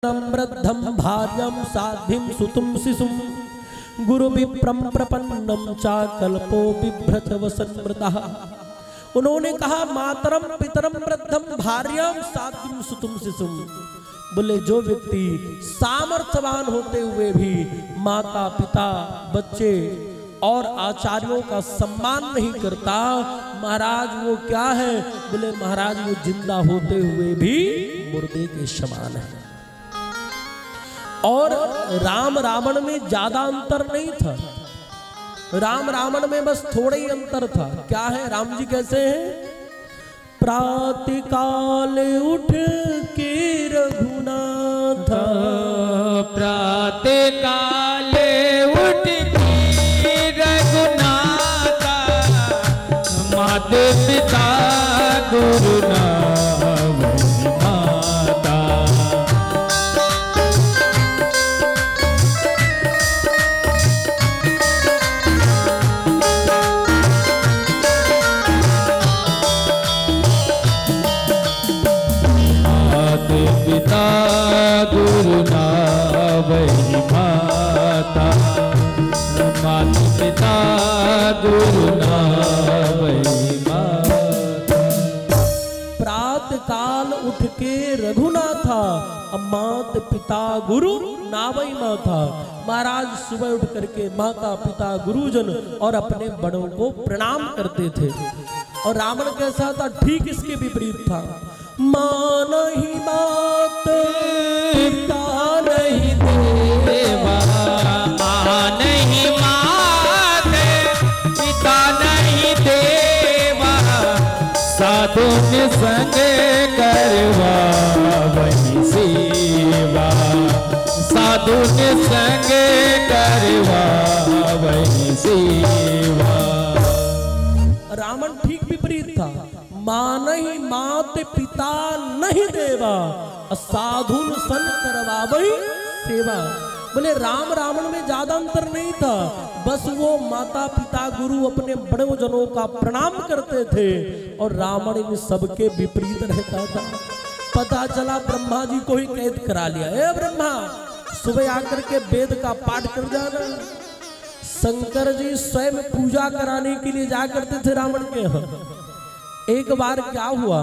वृद्धं भार्यं साध्यं सुतुं शिशुं गुरुविप्रं प्रपन्नं चा कल्पो बिभ्रत वसन्मृतः। उन्होंने कहा मातरम पितरम वृद्धम भार्यां साध्यं सुतुं शिशुं। बोले जो व्यक्ति सामर्थ्यवान होते हुए भी माता पिता बच्चे और आचार्यों का सम्मान नहीं करता, महाराज वो क्या है? बोले महाराज वो जिंदा होते हुए भी मुर्दे के समान है। और राम रावण में ज्यादा अंतर नहीं था, राम रावण में बस थोड़ा ही अंतर था। क्या है? राम जी कैसे हैं? प्रातःकाल उठ के रघुनाथ, प्रातःकाल उठ के रघुनाथ, माता पिता गुरु नाम माता। पिता गुरु नावै माता, माता पिता गुरु नावै माता। प्रातः काल उठ के रघुनाथा, मात पिता गुरु नावै माता। महाराज सुबह उठ करके माता पिता गुरुजन और अपने बड़ों को प्रणाम करते थे। और रावण कैसा था? ठीक इसके विपरीत था। माँ नहीं बात, पिता नहीं देवा, माँ नहीं मात, पिता नहीं देवा, साधु ने संग करवा वही सेवा, साधु ने संग करवा वही सेवा। रावण ठीक विपरीत था। माँ नहीं मात पिता नहीं देवा, साधुन सन करवावई सेवा। बोले राम रावण में ज्यादा अंतर नहीं था, बस वो माता पिता गुरु अपने बड़े जनों का प्रणाम करते थे। और रावण इन सबके विपरीत रहता था। पता चला ब्रह्मा जी को ही कैद करा लिया। ए ब्रह्मा, सुबह आकर के वेद का पाठ कर जाना। शंकर जी स्वयं पूजा कराने के लिए जा करते थे रावण के यहाँ। एक बार क्या हुआ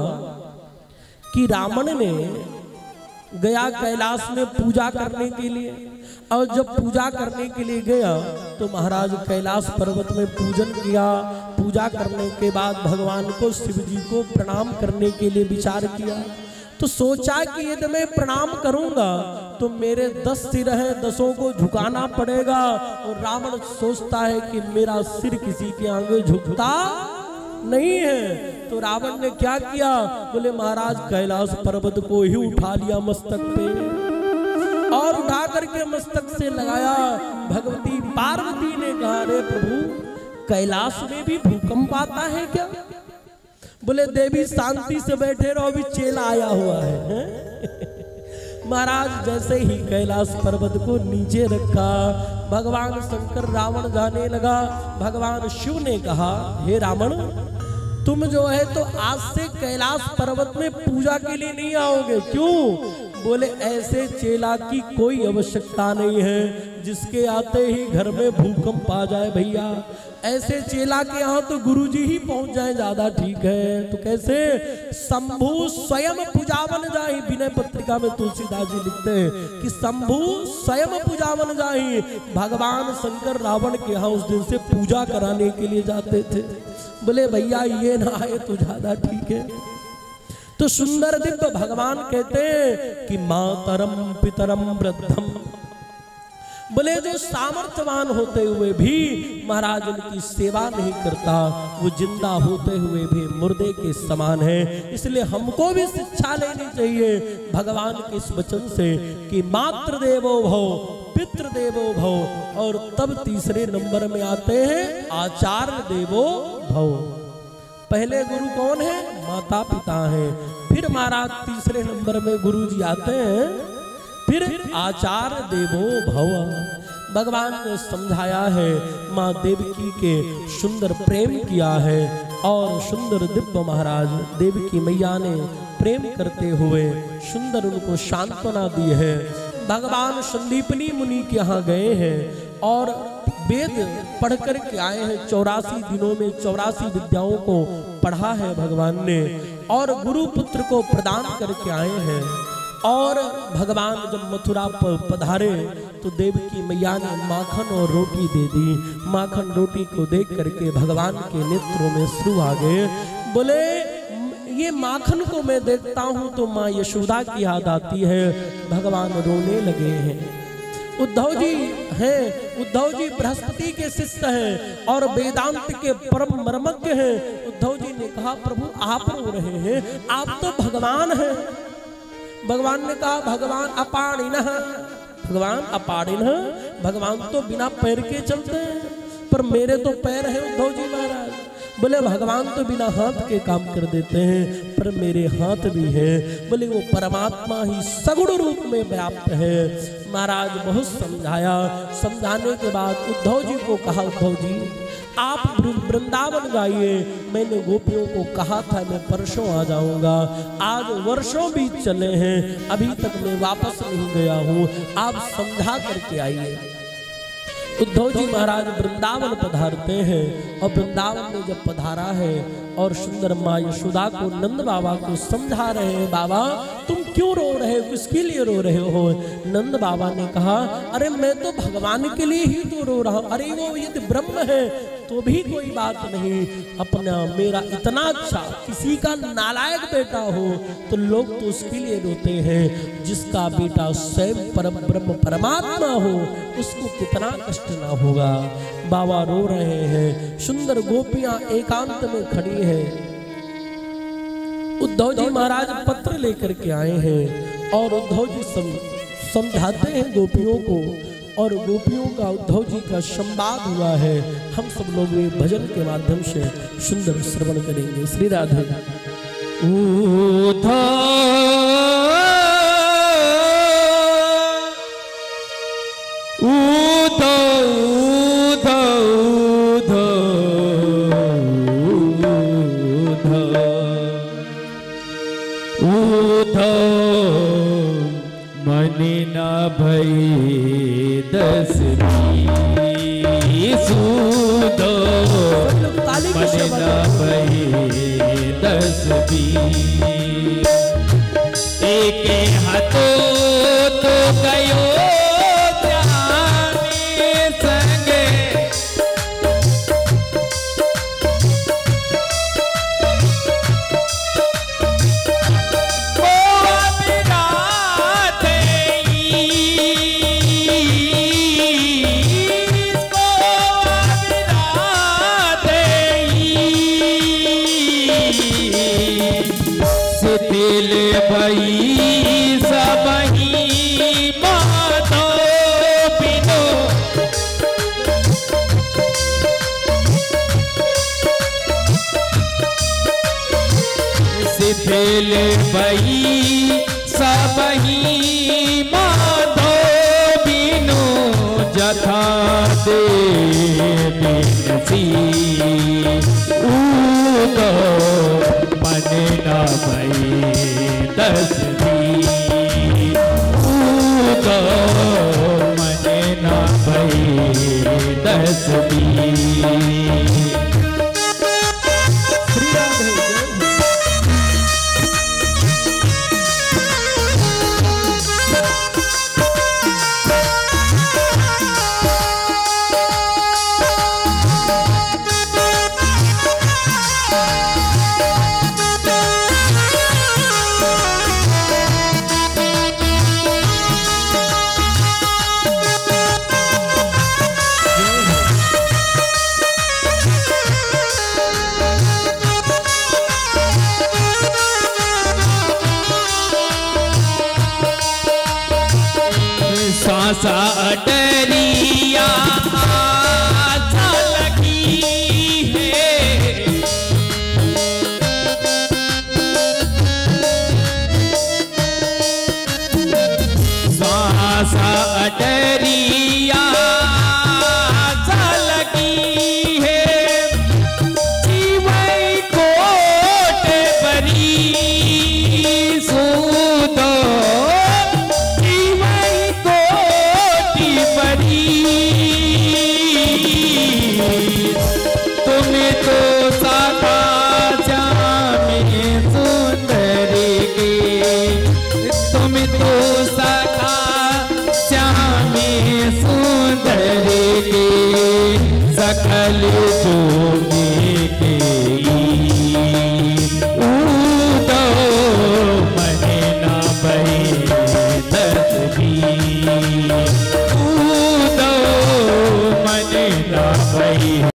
कि रावण ने गया कैलाश में पूजा करने के लिए, और जब पूजा करने के लिए गया तो महाराज कैलाश पर्वत में पूजन किया। पूजा करने के बाद भगवान को शिव जी को प्रणाम करने के लिए विचार किया। तो सोचा कि यदि मैं प्रणाम करूंगा तो मेरे 10 सिर हैं, 10 को झुकाना पड़ेगा। और रावण सोचता है कि मेरा सिर किसी के आगे झुकता नहीं है। तो रावण ने क्या किया? बोले महाराज कैलाश पर्वत को ही उठा लिया मस्तक पे, और उठा करके मस्तक से लगाया। भगवती पार्वती ने कहा, अरे प्रभु कैलाश में भी भूकंप आता है क्या? बोले देवी शांति से बैठे रहो, अभी चेला आया हुआ है। महाराज जैसे ही कैलाश पर्वत को नीचे रखा, भगवान शंकर रावण जाने लगा। भगवान शिव ने कहा, हे रावण, तुम जो है तो आज से कैलाश पर्वत में पूजा के लिए नहीं आओगे। क्यों? बोले ऐसे चेला की कोई आवश्यकता नहीं है जिसके आते ही घर में भूकंप आ जाए। भैया ऐसे चेला के यहाँ तो गुरुजी ही पहुंच जाए, ज्यादा ठीक है। तो कैसे? शंभु स्वयं पूजावन जाहि, विनय पत्रिका में तुलसीदास जी लिखते हैं कि शंभु स्वयं पूजावन जाहि। भगवान शंकर रावण के यहाँ उस दिन से पूजा कराने के लिए जाते थे। बोले भैया ये ना आए तो ज्यादा ठीक है। तो सुंदर दिव्य भगवान कहते हैं कि मातरम पितरम वृद्धम। बोले जो सामर्थ्यवान होते हुए भी महाराज उनकी सेवा नहीं करता, वो जिंदा होते हुए भी मुर्दे के समान है। इसलिए हमको भी शिक्षा लेनी चाहिए भगवान के इस वचन से कि मातृ देवो भव, पितृ देवो भव, और तब तीसरे नंबर में आते हैं आचार्य देवो भव। पहले गुरु कौन है? माता पिता है। फिर महाराज तीसरे नंबर में गुरु जी आते हैं, फिर आचार्य देवो भव। भगवान ने समझाया है, माँ देवकी के सुंदर प्रेम किया है। और सुंदर दिव्य महाराज देवकी मैया ने प्रेम करते हुए सुंदर उनको सांत्वना दी है। भगवान संदीपनी मुनि के यहाँ गए हैं और वेद पढ़ कर के आए हैं। 84 दिनों में 84 विद्याओं को पढ़ा है भगवान ने और गुरु पुत्र को प्रदान करके आए हैं। और भगवान जब मथुरा पर पधारे तो देवकी मैया ने माखन और रोटी दे दी। माखन रोटी को देख करके भगवान के नेत्रों में श्रु आ गए। बोले ये माखन को मैं देखता हूं तो माँ यशोदा की याद आती है। भगवान रोने लगे हैं। उद्धव जी हैं, उद्धव जी बृहस्पति के शिष्य हैं और वेदांत के परम मर्मज्ञ हैं। उद्धव जी ने कहा प्रभु आप रो रहे हैं, आप तो भगवान हैं। भगवान ने कहा भगवान अपाणिनः, भगवान अपाणिनः, भगवान तो बिना पैर के चलते हैं पर मेरे तो पैर हैं उद्धव जी महाराज। बोले भगवान तो बिना हाथ के काम कर देते हैं पर मेरे हाथ भी हैं। बोले वो परमात्मा ही सगुण रूप में व्याप्त है। महाराज बहुत समझाया। समझाने के बाद उद्धव जी को कहा उद्धव जी आप वृंदावन गाइए। मैंने गोपियों को कहा था मैं परसों आ जाऊंगा। आज वर्षों बीत चले हैं अभी तक मैं वापस नहीं गया हूँ। आप समझा करके आइए। उद्धव जी महाराज वृंदावन पधारते हैं और वृंदावन में जब पधारा है और सुंदर माँ यशोदा को नंद बाबा को समझा रहे हैं बाबा तुम क्यों रो रहे हो, किसके लिए रो रहे हो। नंद बाबा ने कहा अरे मैं तो भगवान के लिए ही तो रो रहा हूँ। अरे वो यदि ब्रह्म है तो भी कोई बात नहीं, अपना मेरा इतना अच्छा किसी का नालायक बेटा हो तो लोग तो उसके लिए रोते हैं। जिसका बेटा स्वयं परम ब्रह्म परमात्मा हो उसको कितना कष्ट ना होगा। बाबा रो रहे हैं। सुंदर गोपियां एकांत में खड़ी है। उद्धव जी महाराज पत्र लेकर के आए हैं और उद्धव जी समझाते हैं गोपियों को और गोपियों का उद्धव जी का संवाद हुआ है। हम सब लोग ये भजन के माध्यम से सुंदर श्रवण करेंगे। श्री राधे। मनि न भई दस सूदो, मनि न भई दस एक हाथों तो गयो जाने संगे, भेले भई सबही माधो बिनु जथा दे बिनसी उदो मन न भई दस उदो मन न भई दस सा डरिया आशा लगी है, सा डरिया आशा लगी है, जीवई सकल जो